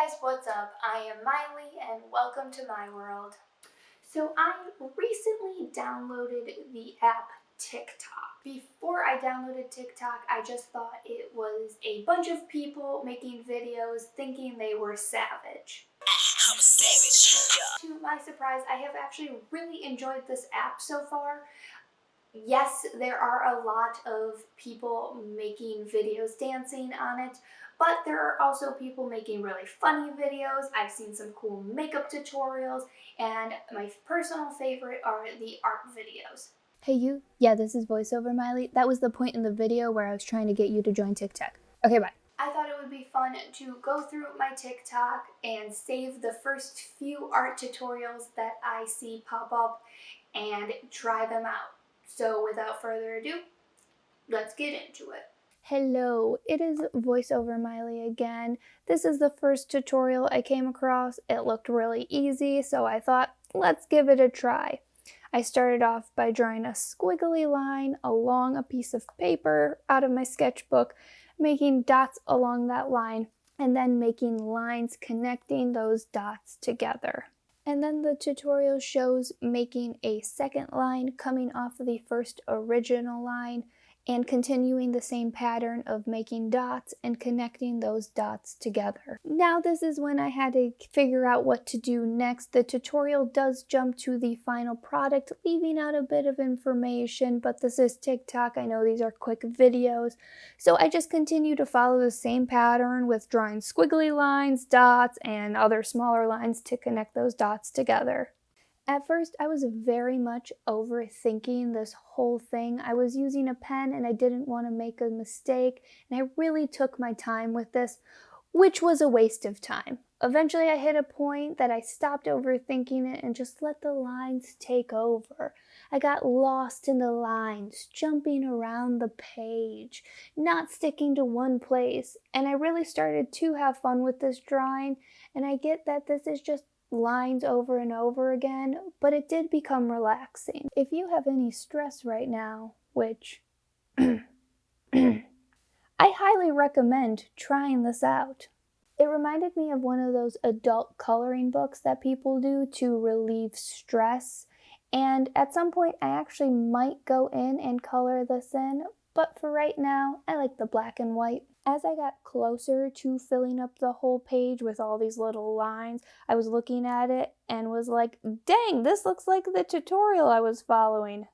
guys, what's up? I am Miley and welcome to my world. So I recently downloaded the app TikTok. Before I downloaded TikTok, I just thought it was a bunch of people making videos thinking they were savage. I'm a savage. Yeah. To my surprise, I have actually really enjoyed this app so far. Yes, there are a lot of people making videos dancing on it, but there are also people making really funny videos. I've seen some cool makeup tutorials, and my personal favorite are the art videos. Hey you, yeah, this is VoiceOver Miley. That was the point in the video where I was trying to get you to join TikTok. Okay, bye. I thought it would be fun to go through my TikTok and save the first few art tutorials that I see pop up and try them out. So without further ado, let's get into it. Hello, it is VoiceOver Miley again. This is the first tutorial I came across. It looked really easy, so I thought, let's give it a try. I started off by drawing a squiggly line along a piece of paper out of my sketchbook, making dots along that line, and then making lines connecting those dots together. And then the tutorial shows making a second line coming off of the first original line and continuing the same pattern of making dots and connecting those dots together. Now this is when I had to figure out what to do next. The tutorial does jump to the final product, leaving out a bit of information, but this is TikTok. I know these are quick videos, so I just continue to follow the same pattern with drawing squiggly lines, dots, and other smaller lines to connect those dots together. At first, I was very much overthinking this whole thing. I was using a pen and I didn't want to make a mistake, and I really took my time with this, which was a waste of time. Eventually, I hit a point that I stopped overthinking it and just let the lines take over. I got lost in the lines, jumping around the page, not sticking to one place, and I really started to have fun with this drawing, and I get that this is just lines over and over again, but it did become relaxing. If you have any stress right now, which I highly recommend trying this out. It reminded me of one of those adult coloring books that people do to relieve stress, and at some point I actually might go in and color this in, but for right now, I like the black and white. As I got closer to filling up the whole page with all these little lines, I was looking at it and was like, dang, this looks like the tutorial I was following.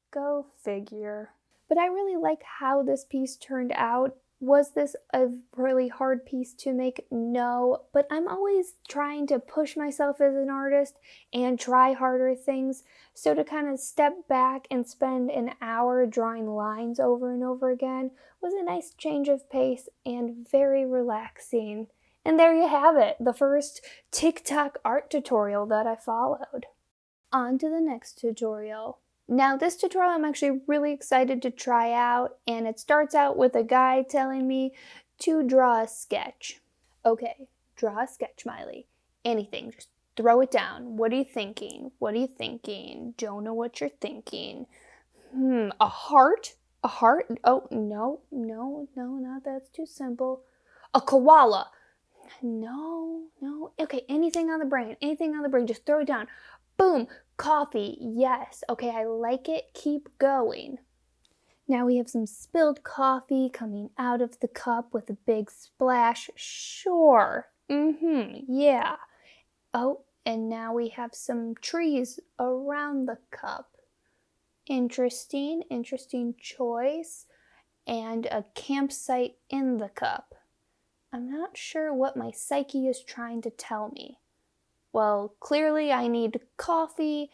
Go figure. But I really like how this piece turned out. Was this a really hard piece to make? No, but I'm always trying to push myself as an artist and try harder things. So to kind of step back and spend an hour drawing lines over and over again was a nice change of pace and very relaxing. And there you have it, the first TikTok art tutorial that I followed. On to the next tutorial. Now this tutorial I'm actually really excited to try out, and it starts out with a guy telling me to draw a sketch. Okay, draw a sketch, Miley. Anything, just throw it down. What are you thinking? What are you thinking? Don't know what you're thinking. A heart? A heart? Oh, no, not that's too simple. A koala. No. Okay, anything on the brain, just throw it down. Boom, coffee, yes. Okay, I like it, keep going. Now we have some spilled coffee coming out of the cup with a big splash. Sure, yeah. Oh, and now we have some trees around the cup. Interesting choice. And a campsite in the cup. I'm not sure what my psyche is trying to tell me. Well, clearly I need coffee,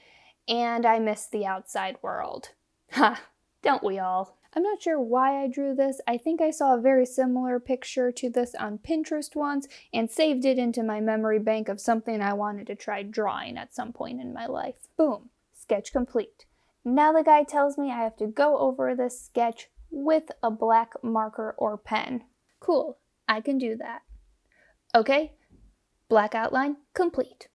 and I miss the outside world. Ha, don't we all? I'm not sure why I drew this. I think I saw a very similar picture to this on Pinterest once and saved it into my memory bank of something I wanted to try drawing at some point in my life. Boom, sketch complete. Now the guy tells me I have to go over this sketch with a black marker or pen. Cool, I can do that. Okay, black outline complete.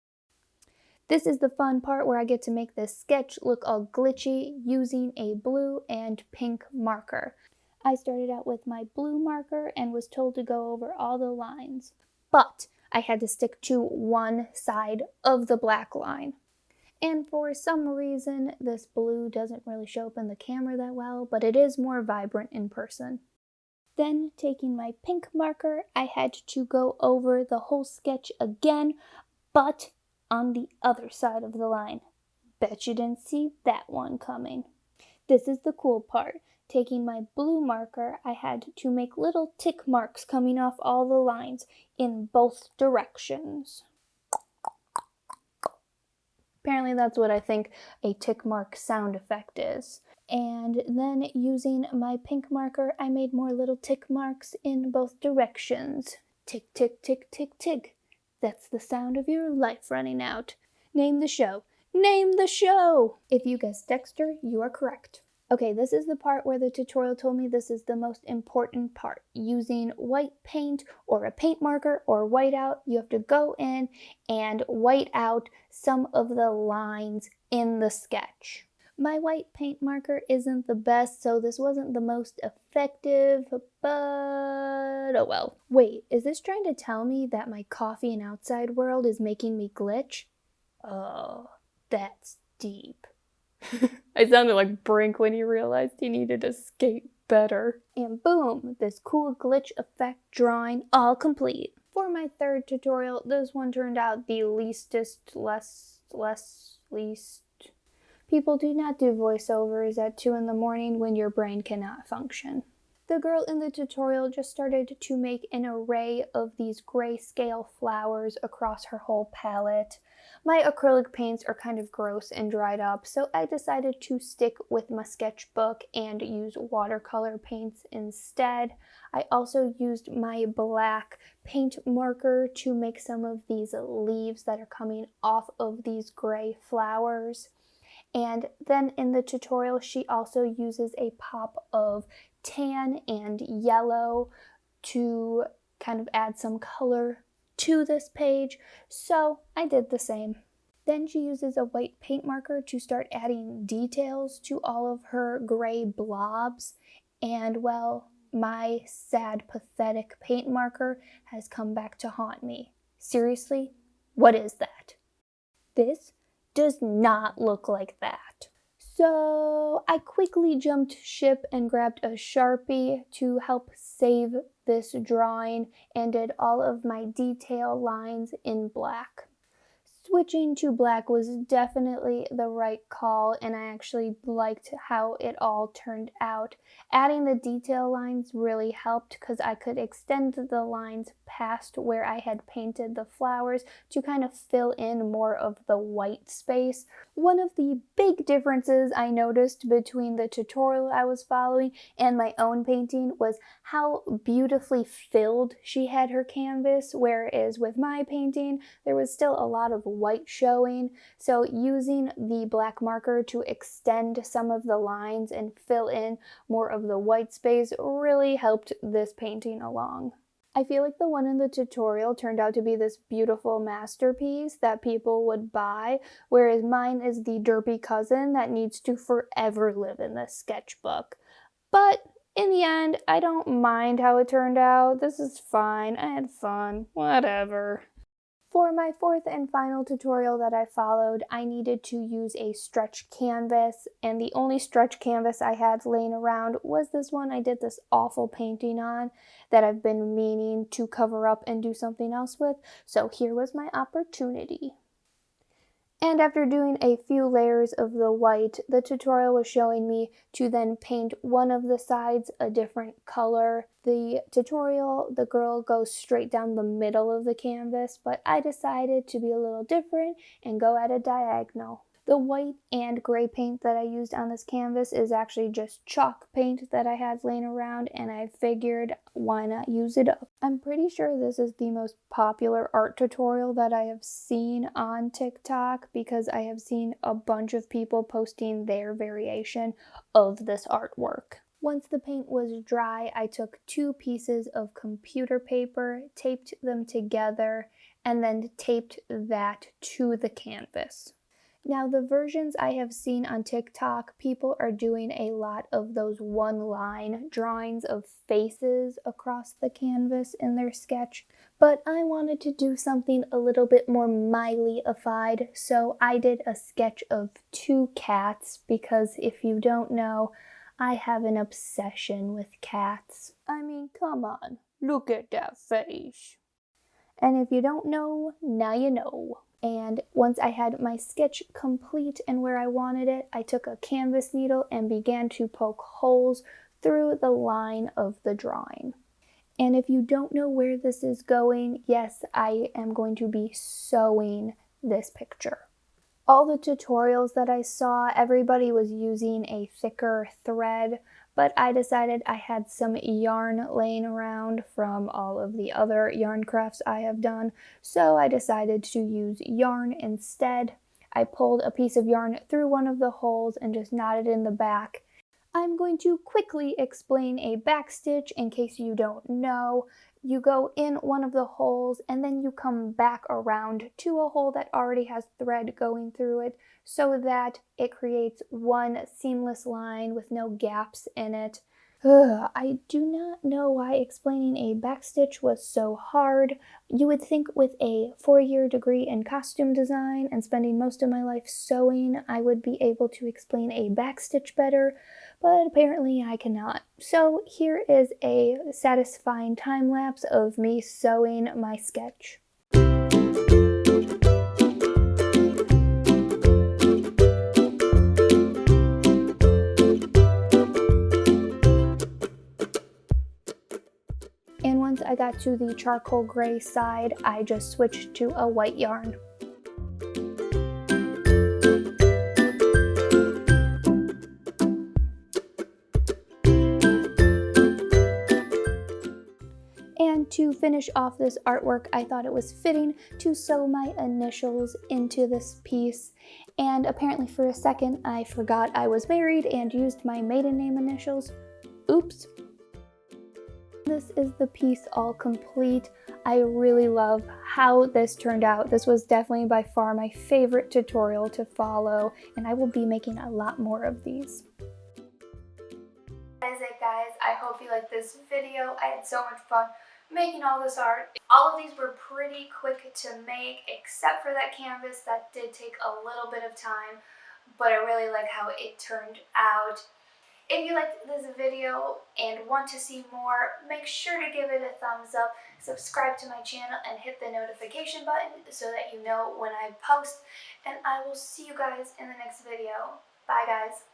This is the fun part where I get to make this sketch look all glitchy using a blue and pink marker. I started out with my blue marker and was told to go over all the lines. But I had to stick to one side of the black line. And for some reason, this blue doesn't really show up in the camera that well, but it is more vibrant in person. Then, taking my pink marker, I had to go over the whole sketch again, but on the other side of the line. Bet you didn't see that one coming. This is the cool part. Taking my blue marker, I had to make little tick marks coming off all the lines in both directions. Apparently that's what I think a tick mark sound effect is. And then using my pink marker, I made more little tick marks in both directions. Tick, tick, tick, tick, tick. That's the sound of your life running out. Name the show. Name the show! If you guessed Dexter, you are correct. Okay, this is the part where the tutorial told me this is the most important part. Using white paint or a paint marker or whiteout, you have to go in and white out some of the lines in the sketch. My white paint marker isn't the best, so this wasn't the most effective, but oh well. Wait, is this trying to tell me that my coffee and outside world is making me glitch? Oh, that's deep. I sounded like Brink when he realized he needed to skate better. And boom, this cool glitch effect drawing all complete. For my third tutorial, this one turned out the least. People do not do voiceovers at 2 in the morning when your brain cannot function. The girl in the tutorial just started to make an array of these grayscale flowers across her whole palette. My acrylic paints are kind of gross and dried up, so I decided to stick with my sketchbook and use watercolor paints instead. I also used my black paint marker to make some of these leaves that are coming off of these gray flowers. And then in the tutorial, she also uses a pop of tan and yellow to kind of add some color to this page, so I did the same. Then she uses a white paint marker to start adding details to all of her gray blobs, and well, my sad, pathetic paint marker has come back to haunt me. Seriously, what is that? This does not look like that. So I quickly jumped ship and grabbed a Sharpie to help save this drawing and did all of my detail lines in black. Switching to black was definitely the right call, and I actually liked how it all turned out. Adding the detail lines really helped because I could extend the lines past where I had painted the flowers to kind of fill in more of the white space. One of the big differences I noticed between the tutorial I was following and my own painting was how beautifully filled she had her canvas, whereas with my painting there was still a lot of white showing. So using the black marker to extend some of the lines and fill in more of the white space really helped this painting along. I feel like the one in the tutorial turned out to be this beautiful masterpiece that people would buy, whereas mine is the derpy cousin that needs to forever live in this sketchbook. But in the end, I don't mind how it turned out. This is fine. I had fun. Whatever. For my fourth and final tutorial that I followed, I needed to use a stretch canvas, and the only stretch canvas I had laying around was this one I did this awful painting on that I've been meaning to cover up and do something else with, so here was my opportunity. And after doing a few layers of the white, the tutorial was showing me to then paint one of the sides a different color. The tutorial, the girl goes straight down the middle of the canvas, but I decided to be a little different and go at a diagonal. The white and gray paint that I used on this canvas is actually just chalk paint that I had laying around, and I figured why not use it up. I'm pretty sure this is the most popular art tutorial that I have seen on TikTok because I have seen a bunch of people posting their variation of this artwork. Once the paint was dry, I took 2 pieces of computer paper, taped them together, and then taped that to the canvas. Now, the versions I have seen on TikTok, people are doing a lot of those one-line drawings of faces across the canvas in their sketch, but I wanted to do something a little bit more Miley-ified, so I did a sketch of 2 cats because if you don't know, I have an obsession with cats. I mean, come on, look at that face. And if you don't know, now you know. And once I had my sketch complete and where I wanted it, I took a canvas needle and began to poke holes through the line of the drawing. And if you don't know where this is going, yes, I am going to be sewing this picture. All the tutorials that I saw, everybody was using a thicker thread, but I decided I had some yarn laying around from all of the other yarn crafts I have done, so I decided to use yarn instead. I pulled a piece of yarn through one of the holes and just knotted in the back. I'm going to quickly explain a backstitch in case you don't know. You go in one of the holes and then you come back around to a hole that already has thread going through it so that it creates one seamless line with no gaps in it. I do not know why explaining a backstitch was so hard. You would think with a 4-year degree in costume design and spending most of my life sewing, I would be able to explain a backstitch better, but apparently I cannot. So here is a satisfying time lapse of me sewing my sketch. And once I got to the charcoal gray side, I just switched to a white yarn. And to finish off this artwork, I thought it was fitting to sew my initials into this piece. And apparently for a second, I forgot I was married and used my maiden name initials. Oops. This is the piece all complete. I really love how this turned out. This was definitely by far my favorite tutorial to follow, and I will be making a lot more of these. That is it, guys. I hope you liked this video. I had so much fun making all this art. All of these were pretty quick to make, except for that canvas. That did take a little bit of time, but I really like how it turned out. If you liked this video and want to see more, make sure to give it a thumbs up, subscribe to my channel, and hit the notification button so that you know when I post. And I will see you guys in the next video. Bye, guys.